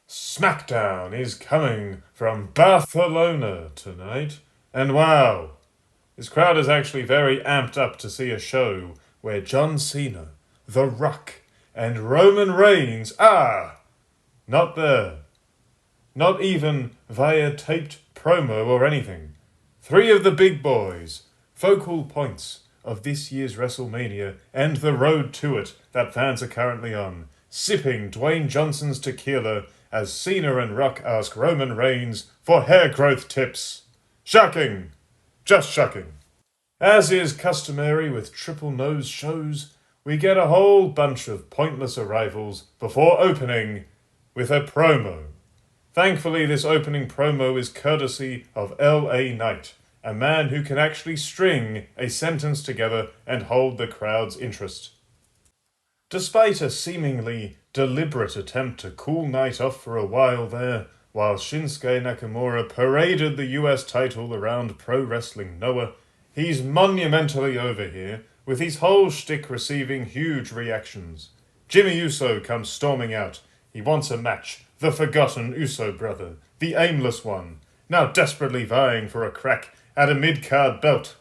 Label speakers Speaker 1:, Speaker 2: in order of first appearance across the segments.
Speaker 1: SmackDown is coming from Barcelona tonight, and wow, this crowd is actually very amped up to see a show where John Cena, The Rock, and Roman Reigns are not there. Not even via taped promo or anything. Three of the big boys, focal points of this year's WrestleMania and the road to it that fans are currently on, sipping Dwayne Johnson's tequila as Cena and Rock ask Roman Reigns for hair growth tips. Shocking! Just shocking. As is customary with triple nose shows, we get a whole bunch of pointless arrivals before opening with a promo. Thankfully, this opening promo is courtesy of L.A. Knight, a man who can actually string a sentence together and hold the crowd's interest. Despite a seemingly deliberate attempt to cool Knight off for a while there, while Shinsuke Nakamura paraded the US title around Pro Wrestling Noah, he's monumentally over here, with his whole shtick receiving huge reactions. Jimmy Uso comes storming out. He wants a match. The forgotten Uso brother, the aimless one, now desperately vying for a crack at a mid-card belt.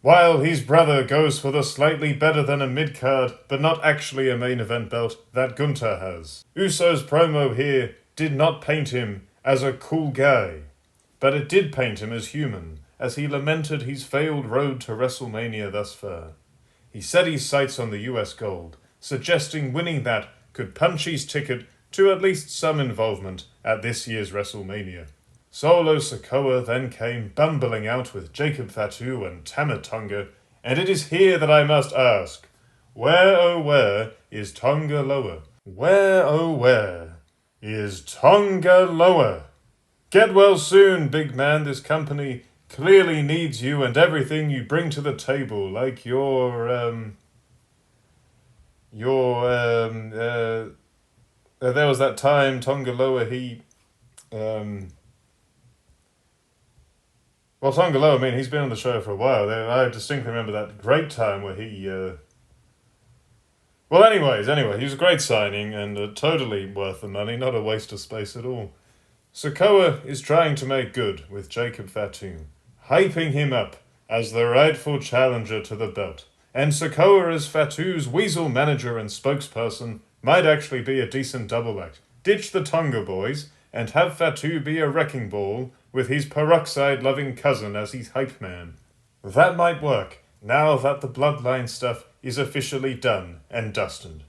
Speaker 1: While his brother goes for the slightly better than a mid-card, but not actually a main event belt that Gunther has. Uso's promo here did not paint him as a cool guy, but it did paint him as human, as he lamented his failed road to WrestleMania thus far. He set his sights on the US gold, suggesting winning that could punch his ticket to at least some involvement at this year's WrestleMania. Solo Sikoa then came bumbling out with Jacob Fatu and Tama Tonga, and it is here that I must ask, where oh where is Tonga Loa? Where oh where is Tonga Loa? Get well soon, big man. This company clearly needs you and everything you bring to the table, like there was that time Tonga Loa, Tonga Loa, he's been on the show for a while. I distinctly remember that great time where he, Anyway, he was a great signing and totally worth the money, not a waste of space at all. Sikoa is trying to make good with Jacob Fatu, hyping him up as the rightful challenger to the belt. And Sikoa as Fatu's weasel manager and spokesperson might actually be a decent double act. Ditch the Tonga boys and have Fatu be a wrecking ball with his peroxide-loving cousin as his hype man. That might work, now that the bloodline stuff is officially done and dusted.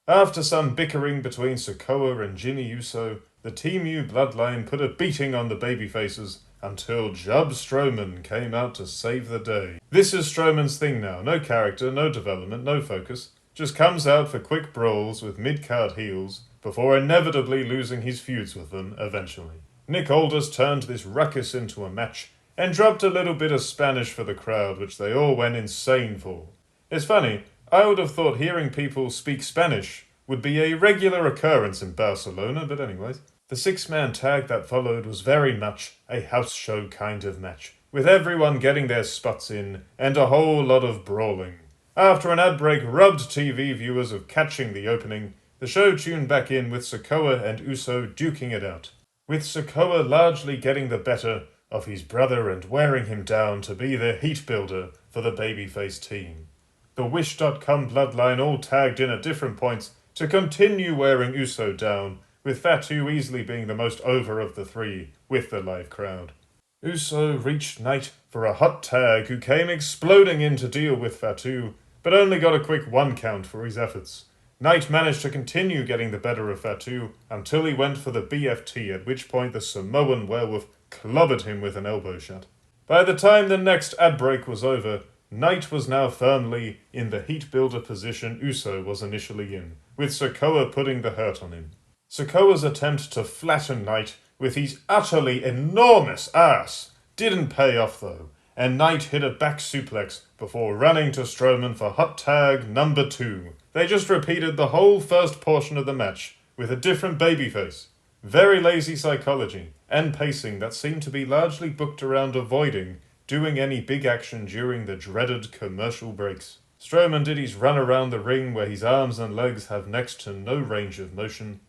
Speaker 1: After some bickering between Sikoa and Jimmy Uso, the Team U bloodline put a beating on the babyfaces until Job Strowman came out to save the day. This is Strowman's thing now. No character, no development, no focus. Just comes out for quick brawls with mid-card heels before inevitably losing his feuds with them eventually. Nick Aldis turned this ruckus into a match and dropped a little bit of Spanish for the crowd, which they all went insane for. It's funny, I would have thought hearing people speak Spanish would be a regular occurrence in Barcelona, but anyways. The six-man tag that followed was very much a house show kind of match, with everyone getting their spots in and a whole lot of brawling. After an ad break robbed TV viewers of catching the opening, the show tuned back in with Sikoa and Uso duking it out, with Sikoa largely getting the better of his brother and wearing him down to be the heat builder for the babyface team. The Wish.com bloodline all tagged in at different points to continue wearing Uso down, with Fatu easily being the most over of the three with the live crowd. Uso reached Knight for a hot tag who came exploding in to deal with Fatu, but only got a quick 1 count for his efforts. Knight managed to continue getting the better of Fatu until he went for the BFT, at which point the Samoan werewolf clobbered him with an elbow shot. By the time the next ad break was over, Knight was now firmly in the heat builder position Uso was initially in, with Sikoa putting the hurt on him. Sikoa's attempt to flatten Knight with his utterly enormous ass didn't pay off though, and Knight hit a back suplex before running to Strowman for hot tag number 2. They just repeated the whole first portion of the match with a different babyface. Very lazy psychology and pacing that seemed to be largely booked around avoiding doing any big action during the dreaded commercial breaks. Strowman did his run around the ring where his arms and legs have next to no range of motion.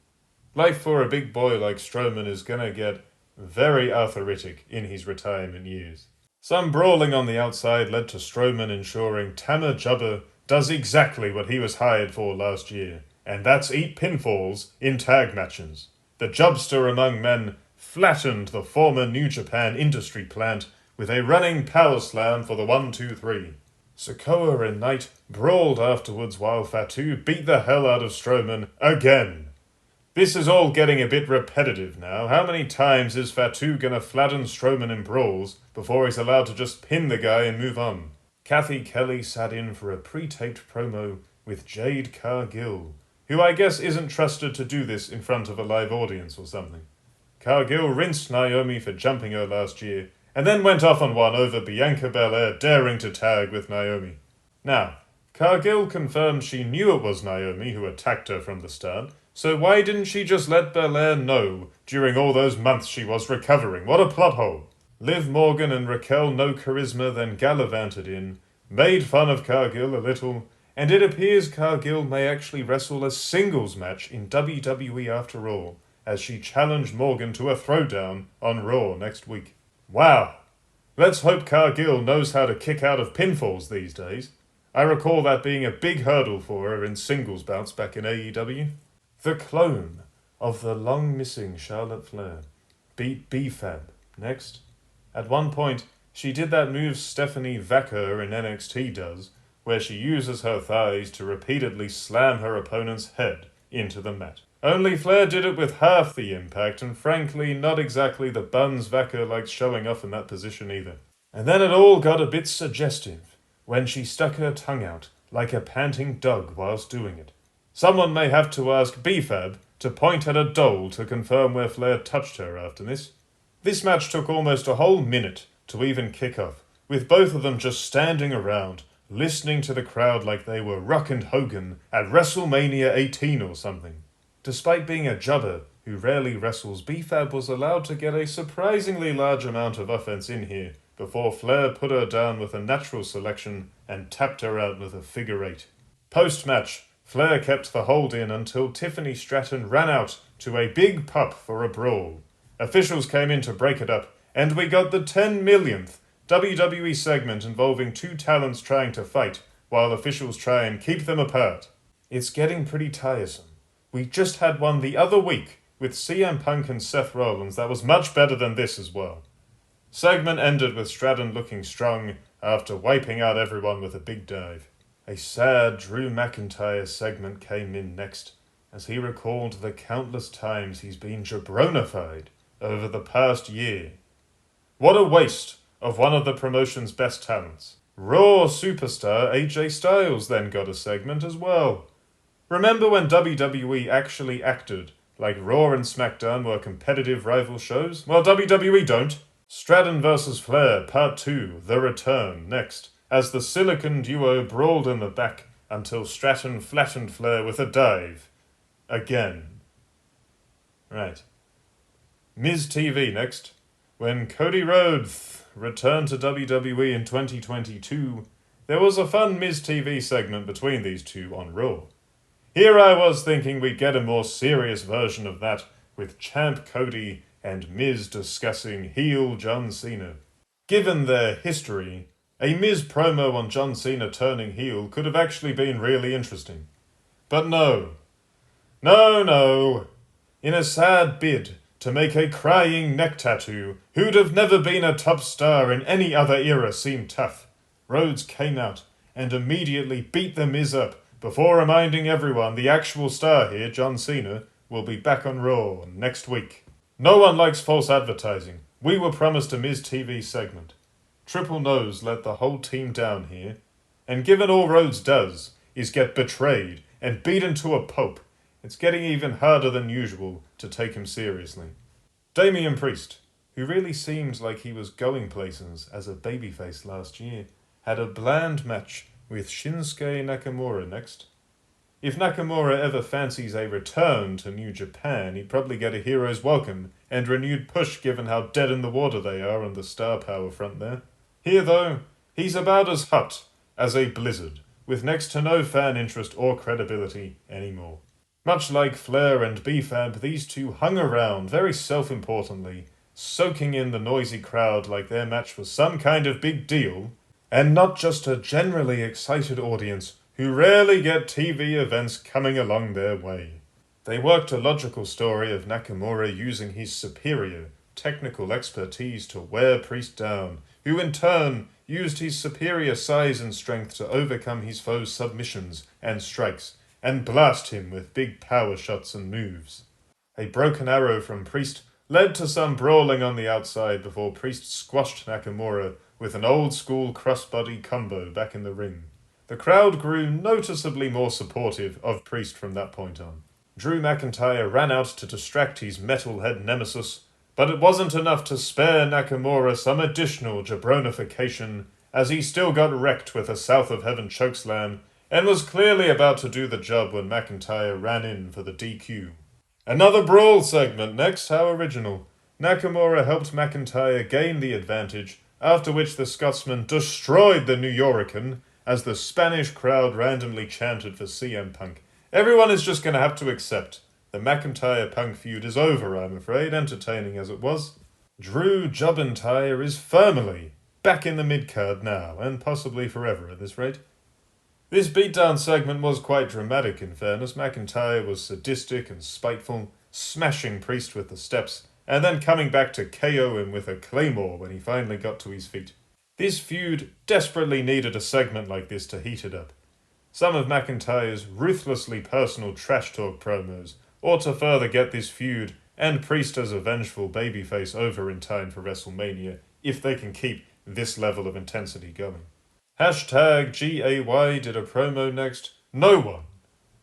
Speaker 1: Life for a big boy like Strowman is gonna get very arthritic in his retirement years. Some brawling on the outside led to Strowman ensuring Tama Jubba does exactly what he was hired for last year, and that's eat pinfalls in tag matches. The Jubster among men flattened the former New Japan industry plant with a running power slam for the 1-2-3. Sikoa and Knight brawled afterwards while Fatu beat the hell out of Strowman again. This is all getting a bit repetitive now. How many times is Fatu gonna flatten Strowman in brawls before he's allowed to just pin the guy and move on? Kathy Kelly sat in for a pre-taped promo with Jade Cargill, who I guess isn't trusted to do this in front of a live audience or something. Cargill rinsed Naomi for jumping her last year, and then went off on one over Bianca Belair daring to tag with Naomi. Now, Cargill confirmed she knew it was Naomi who attacked her from the start, so why didn't she just let Belair know during all those months she was recovering? What a plot hole. Liv Morgan and Raquel No Charisma then gallivanted in, made fun of Cargill a little, and it appears Cargill may actually wrestle a singles match in WWE after all, as she challenged Morgan to a throwdown on Raw next week. Wow! Let's hope Cargill knows how to kick out of pinfalls these days. I recall that being a big hurdle for her in singles bouts back in AEW. The clone of the long-missing Charlotte Flair beat B-Fab next. At one point, she did that move Stephanie Vacker in NXT does, where she uses her thighs to repeatedly slam her opponent's head into the mat. Only Flair did it with half the impact, and frankly, not exactly the buns Vacker likes showing off in that position either. And then it all got a bit suggestive, when she stuck her tongue out, like a panting dog whilst doing it. Someone may have to ask B-Fab to point at a doll to confirm where Flair touched her after this. This match took almost a whole minute to even kick off, with both of them just standing around, listening to the crowd like they were Rock and Hogan at WrestleMania 18 or something. Despite being a jobber who rarely wrestles, B-Fab was allowed to get a surprisingly large amount of offense in here before Flair put her down with a natural selection and tapped her out with a figure eight. Post-match, Flair kept the hold in until Tiffany Stratton ran out to a big pop for a brawl. Officials came in to break it up, and we got the 10 millionth WWE segment involving two talents trying to fight, while officials try and keep them apart. It's getting pretty tiresome. We just had one the other week with CM Punk and Seth Rollins that was much better than this as well. Segment ended with Stratton looking strong after wiping out everyone with a big dive. A sad Drew McIntyre segment came in next, as he recalled the countless times he's been jabronified over the past year. What a waste of one of the promotion's best talents. Raw superstar AJ Styles then got a segment as well. Remember when WWE actually acted like Raw and SmackDown were competitive rival shows? Well, WWE don't. Stratton vs. Flair Part 2, The Return, next, as the Silicon duo brawled in the back until Stratton flattened Flair with a dive. Again. Right. Miz TV next. When Cody Rhodes returned to WWE in 2022, there was a fun Miz TV segment between these two on Raw. Here I was thinking we'd get a more serious version of that, with Champ Cody and Miz discussing heel John Cena. Given their history, a Miz promo on John Cena turning heel could have actually been really interesting. But no. No. In a sad bid to make a crying neck tattoo who'd have never been a top star in any other era seem tough, Rhodes came out and immediately beat the Miz up before reminding everyone the actual star here, John Cena, will be back on Raw next week. No one likes false advertising. We were promised a Miz TV segment. Triple Nose let the whole team down here, and given all Rhodes does is get betrayed and beaten to a pulp, it's getting even harder than usual to take him seriously. Damian Priest, who really seemed like he was going places as a babyface last year, had a bland match with Shinsuke Nakamura next. If Nakamura ever fancies a return to New Japan, he'd probably get a hero's welcome and renewed push given how dead in the water they are on the star power front there. Here, though, he's about as hot as a blizzard, with next to no fan interest or credibility anymore. Much like Flair and B-Fab, these two hung around very self-importantly, soaking in the noisy crowd like their match was some kind of big deal, and not just a generally excited audience who rarely get TV events coming along their way. They worked a logical story of Nakamura using his superior technical expertise to wear Priest down, who in turn used his superior size and strength to overcome his foe's submissions and strikes, and blast him with big power shots and moves. A broken arrow from Priest led to some brawling on the outside before Priest squashed Nakamura with an old-school crossbody combo back in the ring. The crowd grew noticeably more supportive of Priest from that point on. Drew McIntyre ran out to distract his metalhead nemesis, but it wasn't enough to spare Nakamura some additional jabronification, as he still got wrecked with a South of Heaven chokeslam, and was clearly about to do the job when McIntyre ran in for the DQ. Another brawl segment next, how original. Nakamura helped McIntyre gain the advantage, after which the Scotsman destroyed the New Yorican, as the Spanish crowd randomly chanted for CM Punk. Everyone is just going to have to accept. The McIntyre-Punk feud is over, I'm afraid, entertaining as it was. Drew Jubbentire is firmly back in the mid-card now, and possibly forever at this rate. This beatdown segment was quite dramatic, in fairness. McIntyre was sadistic and spiteful, smashing Priest with the steps, and then coming back to KO him with a claymore when he finally got to his feet. This feud desperately needed a segment like this to heat it up. Some of McIntyre's ruthlessly personal trash talk promos ought to further get this feud and Priest as a vengeful babyface over in time for WrestleMania, if they can keep this level of intensity going. Hashtag GAY did a promo next. No one,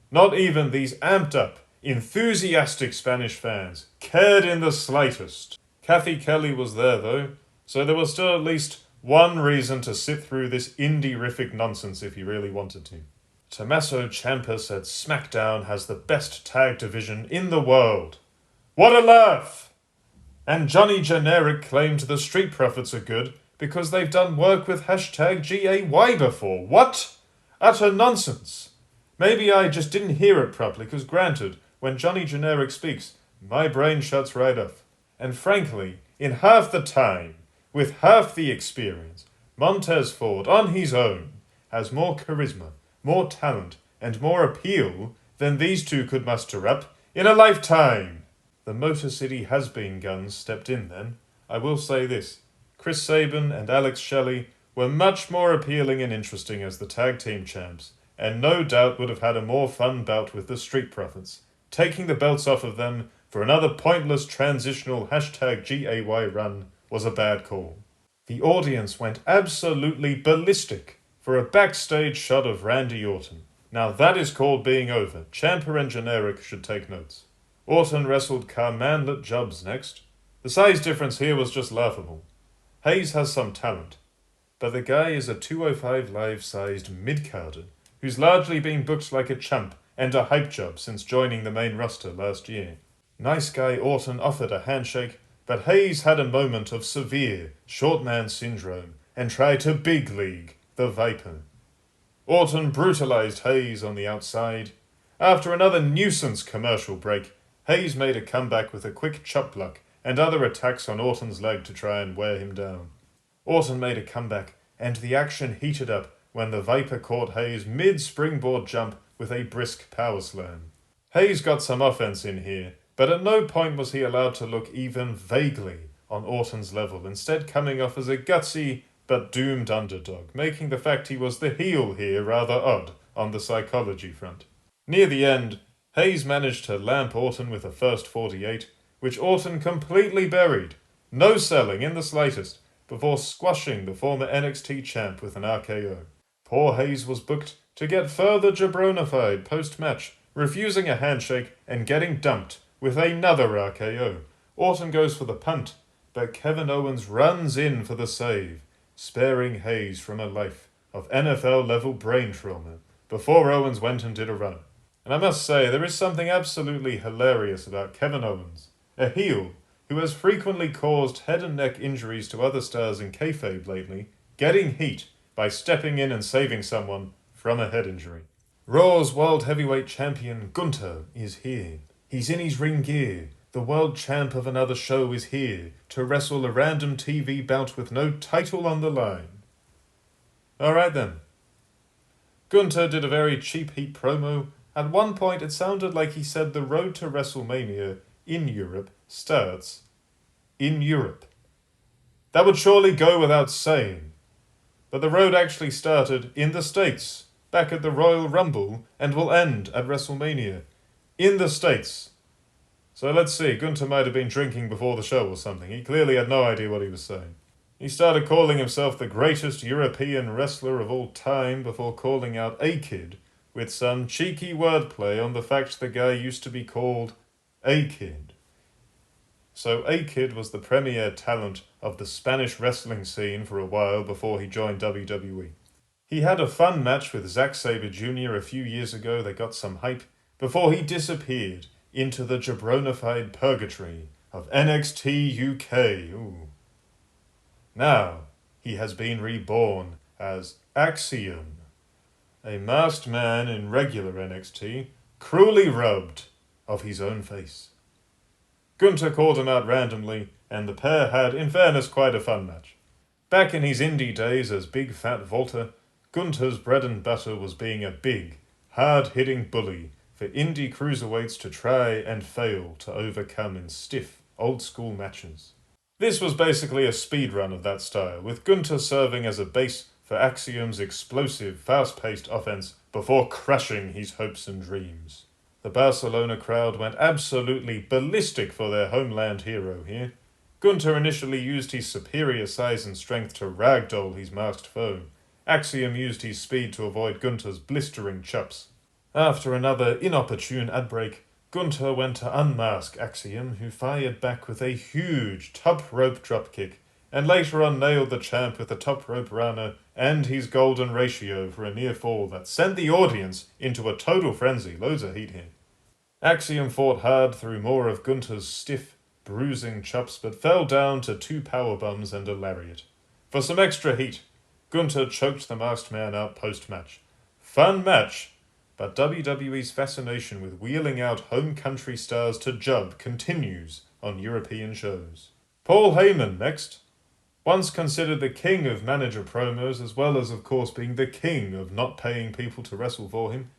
Speaker 1: not even these amped up, enthusiastic Spanish fans, cared in the slightest. Kathy Kelly was there though, so there was still at least one reason to sit through this indie-rific nonsense if you really wanted to. Tommaso Ciampa said SmackDown has the best tag division in the world. What a laugh! And Johnny Generic claimed the Street Profits are good because they've done work with hashtag GAY before. What? Utter nonsense. Maybe I just didn't hear it properly, because granted, when Johnny Generic speaks, my brain shuts right off. And frankly, in half the time, with half the experience, Montez Ford, on his own, has more charisma, more talent, and more appeal than these two could muster up in a lifetime. The Motor City has-been guns stepped in then. I will say this. Chris Sabin and Alex Shelley were much more appealing and interesting as the tag team champs, and no doubt would have had a more fun bout with the Street Profits. Taking the belts off of them for another pointless transitional hashtag GAY run was a bad call. The audience went absolutely ballistic for a backstage shot of Randy Orton. Now that is called being over. Ciampa and Generic should take notes. Orton wrestled Carmanlet Jubbs next. The size difference here was just laughable. Hayes has some talent, but the guy is a 205 Live-sized mid-carder who's largely been booked like a chump and a hype job since joining the main roster last year. Nice guy Orton offered a handshake, but Hayes had a moment of severe short man syndrome and tried to big league the Viper. Orton brutalized Hayes on the outside. After another nuisance commercial break, Hayes made a comeback with a quick chop block and other attacks on Orton's leg to try and wear him down. Orton made a comeback, and the action heated up when the Viper caught Hayes mid-springboard jump with a brisk power slam. Hayes got some offense in here, but at no point was he allowed to look even vaguely on Orton's level, instead coming off as a gutsy but doomed underdog, making the fact he was the heel here rather odd on the psychology front. Near the end, Hayes managed to lamp Orton with a first 48, which Orton completely buried, no selling in the slightest, before squashing the former NXT champ with an RKO. Poor Hayes was booked to get further jabronified post-match, refusing a handshake and getting dumped with another RKO. Orton goes for the punt, but Kevin Owens runs in for the save, sparing Hayes from a life of NFL-level brain trauma before Owens went and did a run. And I must say, there is something absolutely hilarious about Kevin Owens, a heel who has frequently caused head and neck injuries to other stars in kayfabe lately, getting heat by stepping in and saving someone from a head injury. Raw's World Heavyweight Champion Gunther is here. He's in his ring gear. The world champ of another show is here to wrestle a random TV bout with no title on the line. Alright then. Gunther did a very cheap heat promo. At one point it sounded like he said the road to WrestleMania in Europe starts in Europe. That would surely go without saying. But the road actually started in the States, back at the Royal Rumble, and will end at WrestleMania in the States. So let's see, Gunther might have been drinking before the show or something. He clearly had no idea what he was saying. He started calling himself the greatest European wrestler of all time before calling out A-Kid, with some cheeky wordplay on the fact the guy used to be called A-Kid. So A-Kid was the premier talent of the Spanish wrestling scene for a while before he joined WWE. He had a fun match with Zack Sabre Jr. a few years ago that got some hype before he disappeared into the jabronified purgatory of NXT UK. Ooh. Now, he has been reborn as Axiom, a masked man in regular NXT, cruelly robbed of his own face. Gunther called him out randomly, and the pair had, in fairness, quite a fun match. Back in his indie days as Big Fat Volta, Gunther's bread and butter was being a big, hard-hitting bully for indie cruiserweights to try and fail to overcome in stiff, old-school matches. This was basically a speedrun of that style, with Gunther serving as a base for Axiom's explosive, fast-paced offense before crushing his hopes and dreams. The Barcelona crowd went absolutely ballistic for their homeland hero here. Gunther initially used his superior size and strength to ragdoll his masked foe. Axiom used his speed to avoid Gunther's blistering chops. After another inopportune ad break, Gunther went to unmask Axiom, who fired back with a huge top rope dropkick, and later on nailed the champ with a top rope Rana and his golden ratio for a near fall that sent the audience into a total frenzy. Loads of heat here. Axiom fought hard through more of Gunther's stiff, bruising chops, but fell down to 2 powerbombs and a lariat. For some extra heat, Gunther choked the masked man out post-match. Fun match, but WWE's fascination with wheeling out home country stars to job continues on European shows. Paul Heyman next. Once considered the king of manager promos, as well as of course being the king of not paying people to wrestle for him,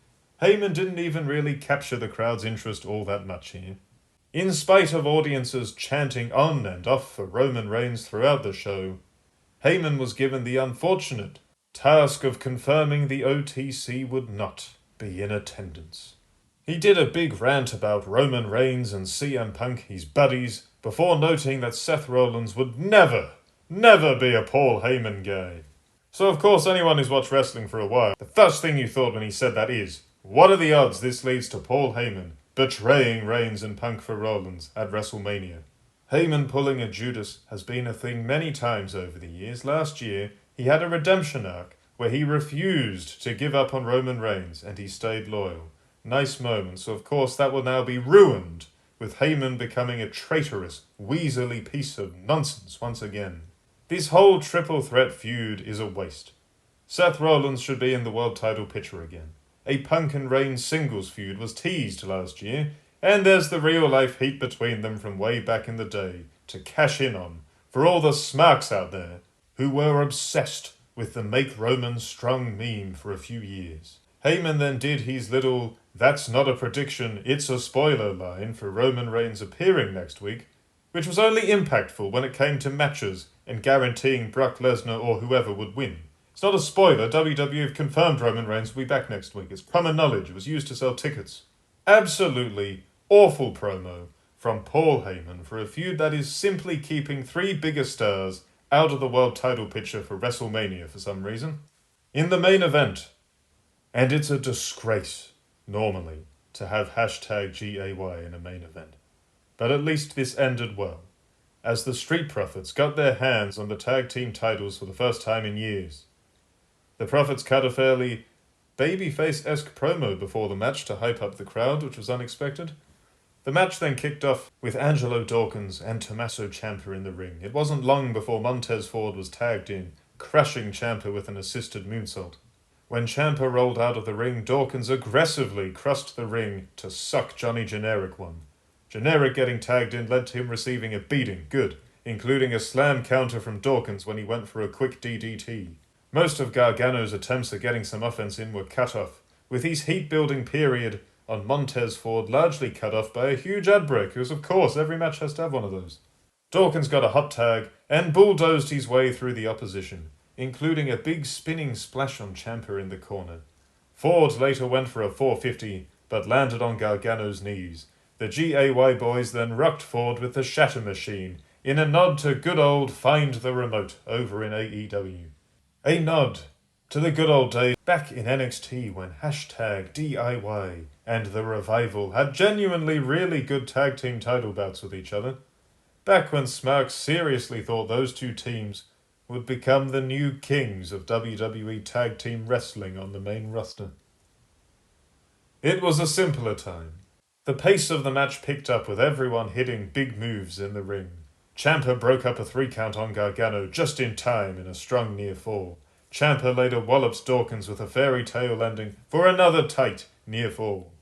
Speaker 1: Heyman didn't even really capture the crowd's interest all that much here. In spite of audiences chanting on and off for Roman Reigns throughout the show, Heyman was given the unfortunate task of confirming the OTC would not be in attendance. He did a big rant about Roman Reigns and CM Punk, his buddies, before noting that Seth Rollins would never be a Paul Heyman guy. So of course anyone who's watched wrestling for a while, the first thing you thought when he said that is, what are the odds this leads to Paul Heyman betraying Reigns and Punk for Rollins at WrestleMania? Heyman pulling a Judas has been a thing many times over the years. Last year, he had a redemption arc where he refused to give up on Roman Reigns and he stayed loyal. Nice moment, so of course that will now be ruined with Heyman becoming a traitorous, weaselly piece of nonsense once again. This whole triple threat feud is a waste. Seth Rollins should be in the world title picture again. A Punk and Reigns singles feud was teased last year, and there's the real-life heat between them from way back in the day to cash in on for all the smarks out there who were obsessed with the Make Roman Strong meme for a few years. Heyman then did his little "that's not a prediction, it's a spoiler" line for Roman Reigns appearing next week, which was only impactful when it came to matches and guaranteeing Brock Lesnar or whoever would win. It's not a spoiler, WWE have confirmed Roman Reigns will be back next week. It's common knowledge, it was used to sell tickets. Absolutely awful promo from Paul Heyman for a feud that is simply keeping 3 bigger stars out of the world title picture for WrestleMania for some reason. In the main event, and it's a disgrace, normally, to have #GAY in a main event. But at least this ended well, as the Street Profits got their hands on the tag team titles for the first time in years. The Profits cut a fairly babyface-esque promo before the match to hype up the crowd, which was unexpected. The match then kicked off with Angelo Dawkins and Tommaso Ciampa in the ring. It wasn't long before Montez Ford was tagged in, crushing Ciampa with an assisted moonsault. When Ciampa rolled out of the ring, Dawkins aggressively crossed the ring to suck Johnny Generic one. Generic getting tagged in led to him receiving a beating, good, including a slam counter from Dawkins when he went for a quick DDT. Most of Gargano's attempts at getting some offense in were cut off, with his heat-building period on Montez Ford largely cut off by a huge ad break, because of course every match has to have one of those. Dawkins got a hot tag and bulldozed his way through the opposition, including a big spinning splash on Ciampa in the corner. Ford later went for a 450, but landed on Gargano's knees. The GAY boys then rocked Ford with the Shatter Machine, in a nod to good old Find the Remote over in AEW. A nod to the good old days back in NXT when #DIY and The Revival had genuinely really good tag team title bouts with each other. Back when Smarks seriously thought those two teams would become the new kings of WWE tag team wrestling on the main roster. It was a simpler time. The pace of the match picked up with everyone hitting big moves in the ring. Ciampa broke up a 3 count on Gargano just in time in a strong near fall. Ciampa later wallops Dawkins with a fairy tale landing for another tight near fall.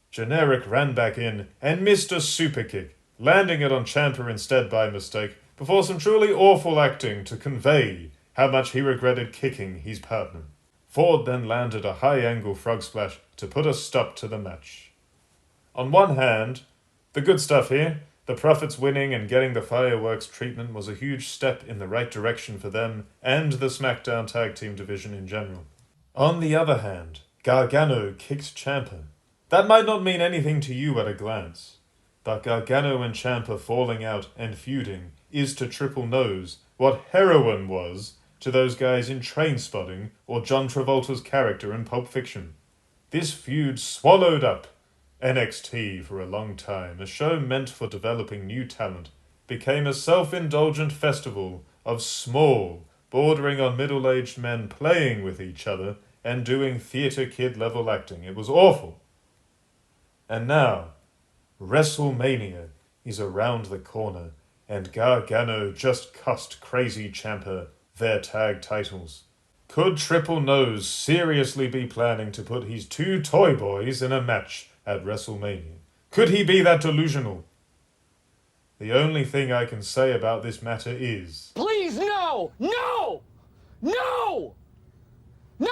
Speaker 1: Generic ran back in and missed a super kick, landing it on Ciampa instead by mistake, before some truly awful acting to convey how much he regretted kicking his partner. Ford then landed a high-angle frog splash to put a stop to the match. On one hand, the good stuff here, the Profits winning and getting the fireworks treatment, was a huge step in the right direction for them and the SmackDown tag team division in general. On the other hand, Gargano kicks Ciampa. That might not mean anything to you at a glance, but Gargano and Ciampa falling out and feuding is to Triple Nose what heroin was to those guys in Trainspotting or John Travolta's character in Pulp Fiction. This feud swallowed up NXT for a long time. A show meant for developing new talent became a self-indulgent festival of small, bordering on middle-aged men playing with each other and doing theater kid-level acting. It was awful. And now, WrestleMania is around the corner, and Gargano just cost Crazy Ciampa their tag titles. Could Triple Nose seriously be planning to put his 2 toy boys in a match at WrestleMania? Could he be that delusional? The only thing I can say about this matter is...
Speaker 2: Please, no! No! No! No!